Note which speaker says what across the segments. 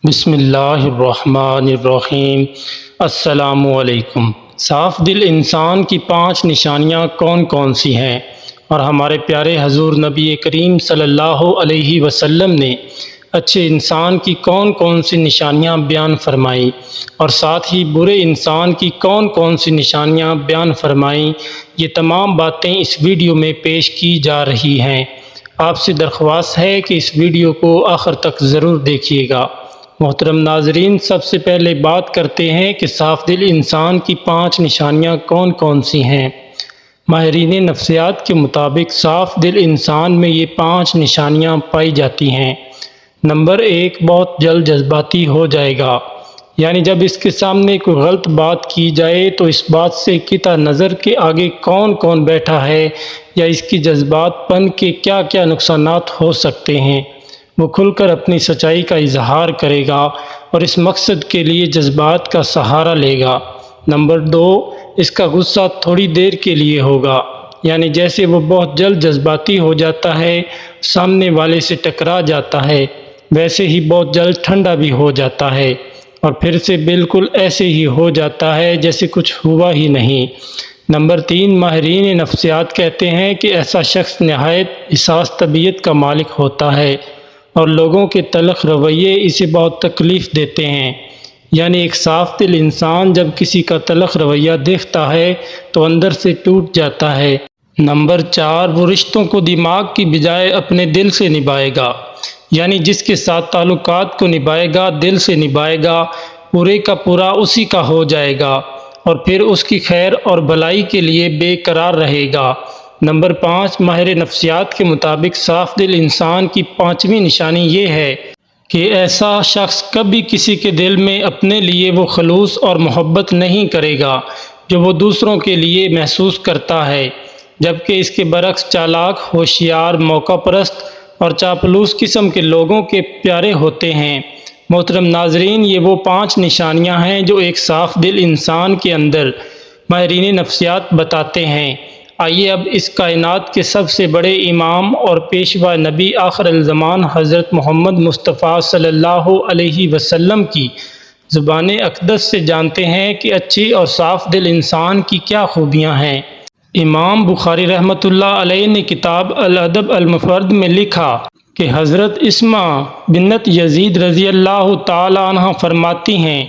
Speaker 1: بسم اللہ الرحمن الرحیم۔ السلام علیکم۔ صاف دل انسان کی 5 نشانیاں کون کون سی ہیں، اور ہمارے پیارے حضور نبی کریم صلی اللہ علیہ وسلم نے اچھے انسان کی کون کون سی نشانیاں بیان فرمائیں، اور ساتھ ہی برے انسان کی کون کون سی نشانیاں بیان فرمائیں، یہ تمام باتیں اس ویڈیو میں پیش کی جا رہی ہیں۔ آپ سے درخواست ہے کہ اس ویڈیو کو آخر تک ضرور دیکھیے گا۔ محترم ناظرین، سب سے پہلے بات کرتے ہیں کہ صاف دل انسان کی 5 نشانیاں کون کون سی ہیں۔ ماہرین نفسیات کے مطابق صاف دل انسان میں یہ 5 نشانیاں پائی جاتی ہیں۔ نمبر 1، بہت جلد جذباتی ہو جائے گا، یعنی جب اس کے سامنے کوئی غلط بات کی جائے تو اس بات سے قطع نظر کے آگے کون کون بیٹھا ہے یا اس کی جذبات پن کے کیا کیا نقصانات ہو سکتے ہیں، وہ کھل کر اپنی سچائی کا اظہار کرے گا اور اس مقصد کے لیے جذبات کا سہارا لے گا۔ نمبر 2، اس کا غصہ تھوڑی دیر کے لیے ہوگا، یعنی جیسے وہ بہت جلد جذباتی ہو جاتا ہے، سامنے والے سے ٹکرا جاتا ہے، ویسے ہی بہت جلد ٹھنڈا بھی ہو جاتا ہے، اور پھر سے بالکل ایسے ہی ہو جاتا ہے جیسے کچھ ہوا ہی نہیں۔ نمبر 3، ماہرین نفسیات کہتے ہیں کہ ایسا شخص نہایت حساس طبیعت کا مالک ہوتا ہے، اور لوگوں کے تلخ رویے اسے بہت تکلیف دیتے ہیں، یعنی ایک صاف دل انسان جب کسی کا تلخ رویہ دیکھتا ہے تو اندر سے ٹوٹ جاتا ہے۔ نمبر 4، وہ رشتوں کو دماغ کی بجائے اپنے دل سے نبھائے گا، یعنی جس کے ساتھ تعلقات کو نبھائے گا دل سے نبھائے گا، پورے کا پورا اسی کا ہو جائے گا، اور پھر اس کی خیر اور بھلائی کے لیے بے قرار رہے گا۔ نمبر 5، ماہر نفسیات کے مطابق صاف دل انسان کی 5ویں نشانی یہ ہے کہ ایسا شخص کبھی کسی کے دل میں اپنے لیے وہ خلوص اور محبت نہیں کرے گا جو وہ دوسروں کے لیے محسوس کرتا ہے، جبکہ اس کے برعکس چالاک، ہوشیار، موقع پرست اور چاپلوس قسم کے لوگوں کے پیارے ہوتے ہیں۔ محترم ناظرین، یہ وہ 5 نشانیاں ہیں جو ایک صاف دل انسان کے اندر ماہرین نفسیات بتاتے ہیں۔ آئیے اب اس کائنات کے سب سے بڑے امام اور پیشوا نبی آخر الزمان حضرت محمد مصطفیٰ صلی اللہ علیہ وسلم کی زبان اقدس سے جانتے ہیں کہ اچھی اور صاف دل انسان کی کیا خوبیاں ہیں۔ امام بخاری رحمۃ اللہ علیہ نے کتاب الادب المفرد میں لکھا کہ حضرت اسمہ بنت یزید رضی اللہ تعالی عنہ فرماتی ہیں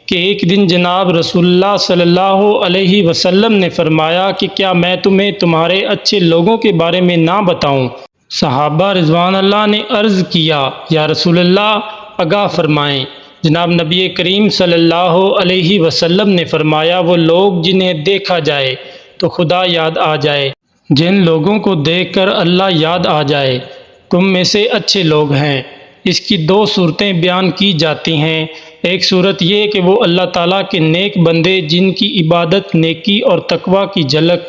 Speaker 1: کہ ایک دن جناب رسول اللہ صلی اللہ علیہ وسلم نے فرمایا کہ کیا میں تمہیں تمہارے اچھے لوگوں کے بارے میں نہ بتاؤں؟ صحابہ رضوان اللہ نے عرض کیا، یا رسول اللہ آگاہ فرمائیں۔ جناب نبی کریم صلی اللہ علیہ وسلم نے فرمایا، وہ لوگ جنہیں دیکھا جائے تو خدا یاد آ جائے، جن لوگوں کو دیکھ کر اللہ یاد آ جائے، تم میں سے اچھے لوگ ہیں۔ اس کی 2 صورتیں بیان کی جاتی ہیں۔ ایک صورت یہ کہ وہ اللہ تعالیٰ کے نیک بندے جن کی عبادت، نیکی اور تقویٰ کی جھلک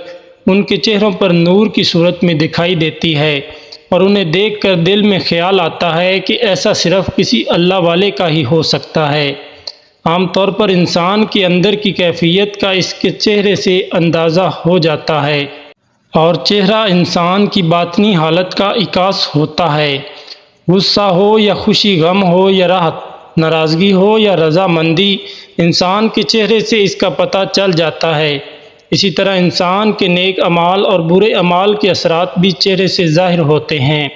Speaker 1: ان کے چہروں پر نور کی صورت میں دکھائی دیتی ہے، اور انہیں دیکھ کر دل میں خیال آتا ہے کہ ایسا صرف کسی اللہ والے کا ہی ہو سکتا ہے۔ عام طور پر انسان کے اندر کی کیفیت کا اس کے چہرے سے اندازہ ہو جاتا ہے، اور چہرہ انسان کی باطنی حالت کا عکاس ہوتا ہے۔ غصہ ہو یا خوشی، غم ہو یا راحت، ناراضگی ہو یا رضامندی، انسان کے چہرے سے اس کا پتہ چل جاتا ہے۔ اسی طرح انسان کے نیک اعمال اور برے اعمال کے اثرات بھی چہرے سے ظاہر ہوتے ہیں۔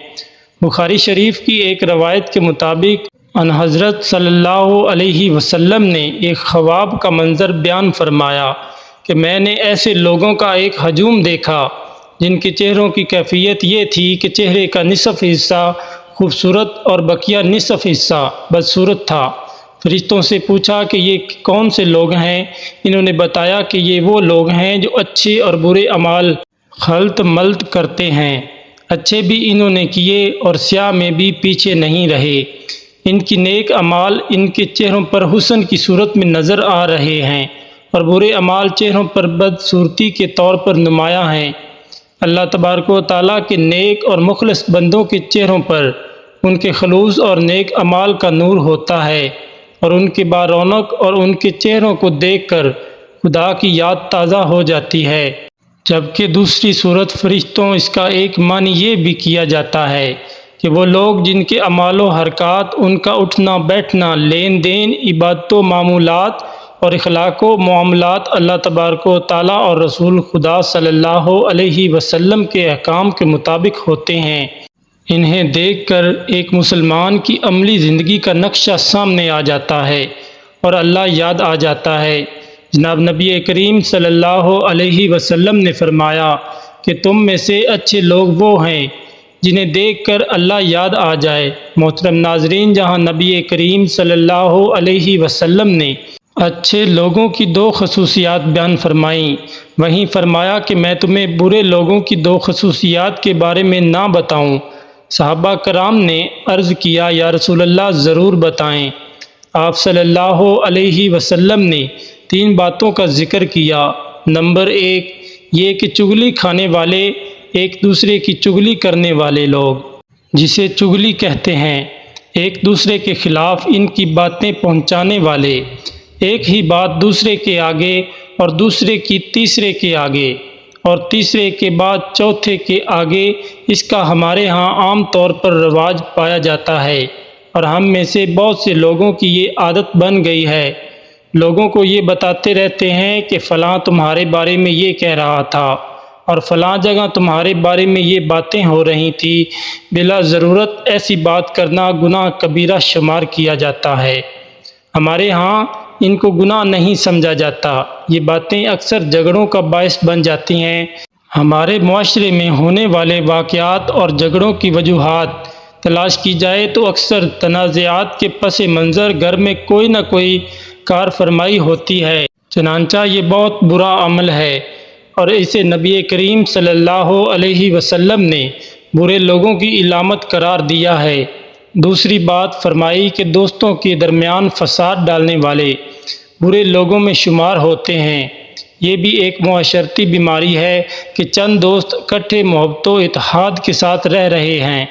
Speaker 1: بخاری شریف کی ایک روایت کے مطابق ان حضرت صلی اللہ علیہ وسلم نے ایک خواب کا منظر بیان فرمایا کہ میں نے ایسے لوگوں کا ایک ہجوم دیکھا جن کے چہروں کی کیفیت یہ تھی کہ چہرے کا نصف حصہ خوبصورت اور بقیہ نصف حصہ بدصورت تھا۔ فرشتوں سے پوچھا کہ یہ کون سے لوگ ہیں؟ انہوں نے بتایا کہ یہ وہ لوگ ہیں جو اچھے اور برے اعمال خلط ملط کرتے ہیں، اچھے بھی انہوں نے کیے اور سیاہ میں بھی پیچھے نہیں رہے۔ ان کی نیک اعمال ان کے چہروں پر حسن کی صورت میں نظر آ رہے ہیں، اور برے اعمال چہروں پر بدصورتی کے طور پر نمایاں ہیں۔ اللہ تبارک و تعالیٰ کے نیک اور مخلص بندوں کے چہروں پر ان کے خلوص اور نیک اعمال کا نور ہوتا ہے، اور ان کے بارونق اور ان کے چہروں کو دیکھ کر خدا کی یاد تازہ ہو جاتی ہے۔ جبکہ دوسری صورت فرشتوں اس کا ایک معنی یہ بھی کیا جاتا ہے کہ وہ لوگ جن کے اعمال و حرکات، ان کا اٹھنا بیٹھنا، لین دین، عبادت و معمولات اور اخلاق و معاملات اللہ تبارک و تعالیٰ اور رسول خدا صلی اللہ علیہ وسلم کے احکام کے مطابق ہوتے ہیں، انہیں دیکھ کر ایک مسلمان کی عملی زندگی کا نقشہ سامنے آ جاتا ہے اور اللہ یاد آ جاتا ہے۔ جناب نبی کریم صلی اللہ علیہ وسلم نے فرمایا کہ تم میں سے اچھے لوگ وہ ہیں جنہیں دیکھ کر اللہ یاد آ جائے۔ محترم ناظرین، جہاں نبی کریم صلی اللہ علیہ وسلم نے اچھے لوگوں کی دو خصوصیات بیان فرمائیں، وہیں فرمایا کہ میں تمہیں برے لوگوں کی دو خصوصیات کے بارے میں نہ بتاؤں؟ صحابہ کرام نے عرض کیا، یا رسول اللہ ضرور بتائیں۔ آپ صلی اللہ علیہ وسلم نے 3 باتوں کا ذکر کیا۔ نمبر 1 یہ کہ چغلی کھانے والے، ایک دوسرے کی چغلی کرنے والے لوگ، جسے چغلی کہتے ہیں، ایک دوسرے کے خلاف ان کی باتیں پہنچانے والے، ایک ہی بات دوسرے کے آگے اور دوسرے کی تیسرے کے آگے اور تیسرے کے بعد چوتھے کے آگے، اس کا ہمارے ہاں عام طور پر رواج پایا جاتا ہے، اور ہم میں سے بہت سے لوگوں کی یہ عادت بن گئی ہے۔ لوگوں کو یہ بتاتے رہتے ہیں کہ فلاں تمہارے بارے میں یہ کہہ رہا تھا اور فلاں جگہ تمہارے بارے میں یہ باتیں ہو رہی تھی۔ بلا ضرورت ایسی بات کرنا گناہ کبیرہ شمار کیا جاتا ہے۔ ہمارے ہاں ان کو گناہ نہیں سمجھا جاتا۔ یہ باتیں اکثر جھگڑوں کا باعث بن جاتی ہیں۔ ہمارے معاشرے میں ہونے والے واقعات اور جھگڑوں کی وجوہات تلاش کی جائے تو اکثر تنازعات کے پس منظر گھر میں کوئی نہ کوئی کار فرمائی ہوتی ہے، چنانچہ یہ بہت برا عمل ہے اور اسے نبی کریم صلی اللہ علیہ وسلم نے برے لوگوں کی علامت قرار دیا ہے۔ دوسری بات فرمائی کہ دوستوں کے درمیان فساد ڈالنے والے برے لوگوں میں شمار ہوتے ہیں۔ یہ بھی ایک معاشرتی بیماری ہے کہ چند دوست اکٹھے محبت و اتحاد کے ساتھ رہ رہے ہیں،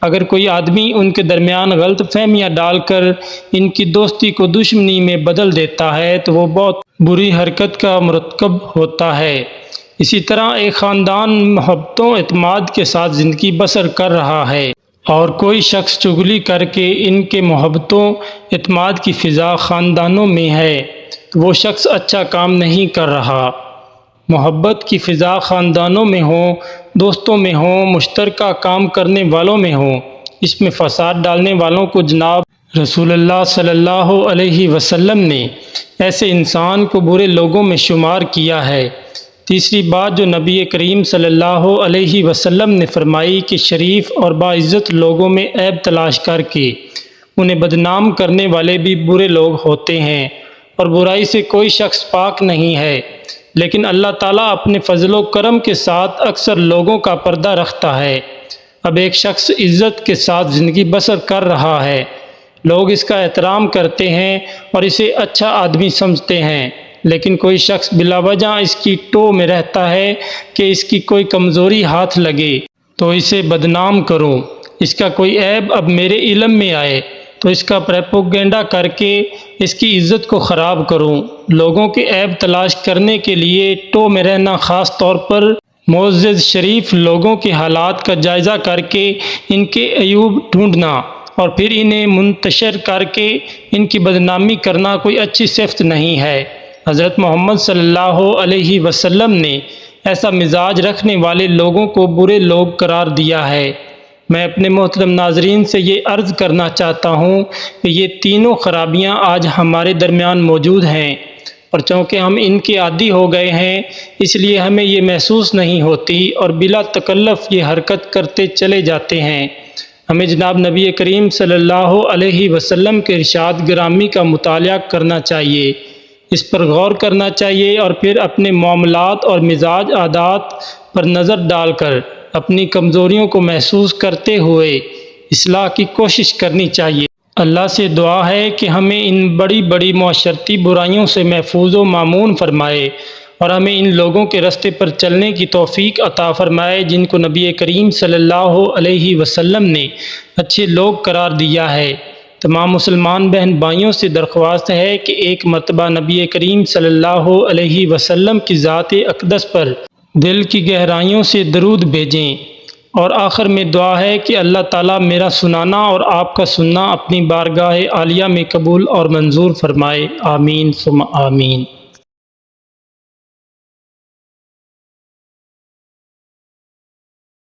Speaker 1: اگر کوئی آدمی ان کے درمیان غلط فہمیاں ڈال کر ان کی دوستی کو دشمنی میں بدل دیتا ہے تو وہ بہت بری حرکت کا مرتکب ہوتا ہے۔ اسی طرح ایک خاندان محبت و اعتماد کے ساتھ زندگی بسر کر رہا ہے اور کوئی شخص چغلی کر کے ان کے محبت و اعتماد کی فضا خاندانوں میں ہے تو وہ شخص اچھا کام نہیں کر رہا۔ محبت کی فضا خاندانوں میں ہو، دوستوں میں ہو، مشترکہ کام کرنے والوں میں ہو، اس میں فساد ڈالنے والوں کو جناب رسول اللہ صلی اللہ علیہ وسلم نے ایسے انسان کو برے لوگوں میں شمار کیا ہے۔ تیسری بات جو نبی کریم صلی اللہ علیہ وسلم نے فرمائی کہ شریف اور باعزت لوگوں میں عیب تلاش کر کے انہیں بدنام کرنے والے بھی برے لوگ ہوتے ہیں، اور برائی سے کوئی شخص پاک نہیں ہے، لیکن اللہ تعالیٰ اپنے فضل و کرم کے ساتھ اکثر لوگوں کا پردہ رکھتا ہے۔ اب ایک شخص عزت کے ساتھ زندگی بسر کر رہا ہے، لوگ اس کا احترام کرتے ہیں اور اسے اچھا آدمی سمجھتے ہیں، لیکن کوئی شخص بلا وجہ اس کی ٹو میں رہتا ہے کہ اس کی کوئی کمزوری ہاتھ لگے تو اسے بدنام کروں، اس کا کوئی عیب اب میرے علم میں آئے تو اس کا پروپیگنڈا کر کے اس کی عزت کو خراب کروں۔ لوگوں کے عیب تلاش کرنے کے لیے ٹو میں رہنا، خاص طور پر معزز شریف لوگوں کے حالات کا جائزہ کر کے ان کے عیوب ڈھونڈنا اور پھر انہیں منتشر کر کے ان کی بدنامی کرنا کوئی اچھی صفت نہیں ہے۔ حضرت محمد صلی اللہ علیہ وسلم نے ایسا مزاج رکھنے والے لوگوں کو برے لوگ قرار دیا ہے۔ میں اپنے محترم ناظرین سے یہ عرض کرنا چاہتا ہوں کہ یہ تینوں خرابیاں آج ہمارے درمیان موجود ہیں، اور چونکہ ہم ان کے عادی ہو گئے ہیں اس لیے ہمیں یہ محسوس نہیں ہوتی اور بلا تکلف یہ حرکت کرتے چلے جاتے ہیں۔ ہمیں جناب نبی کریم صلی اللہ علیہ وسلم کے ارشاد گرامی کا مطالعہ کرنا چاہیے، اس پر غور کرنا چاہیے اور پھر اپنے معاملات اور مزاج عادات پر نظر ڈال کر اپنی کمزوریوں کو محسوس کرتے ہوئے اصلاح کی کوشش کرنی چاہیے۔ اللہ سے دعا ہے کہ ہمیں ان بڑی بڑی معاشرتی برائیوں سے محفوظ و مامون فرمائے اور ہمیں ان لوگوں کے راستے پر چلنے کی توفیق عطا فرمائے جن کو نبی کریم صلی اللہ علیہ وسلم نے اچھے لوگ قرار دیا ہے۔ تمام مسلمان بہن بھائیوں سے درخواست ہے کہ ایک مرتبہ نبی کریم صلی اللہ علیہ وسلم کی ذات اقدس پر دل کی گہرائیوں سے درود بھیجیں۔ اور آخر میں دعا ہے کہ اللہ تعالیٰ میرا سنانا اور آپ کا سننا اپنی بارگاہ عالیہ میں قبول اور منظور فرمائے، آمین ثم آمین۔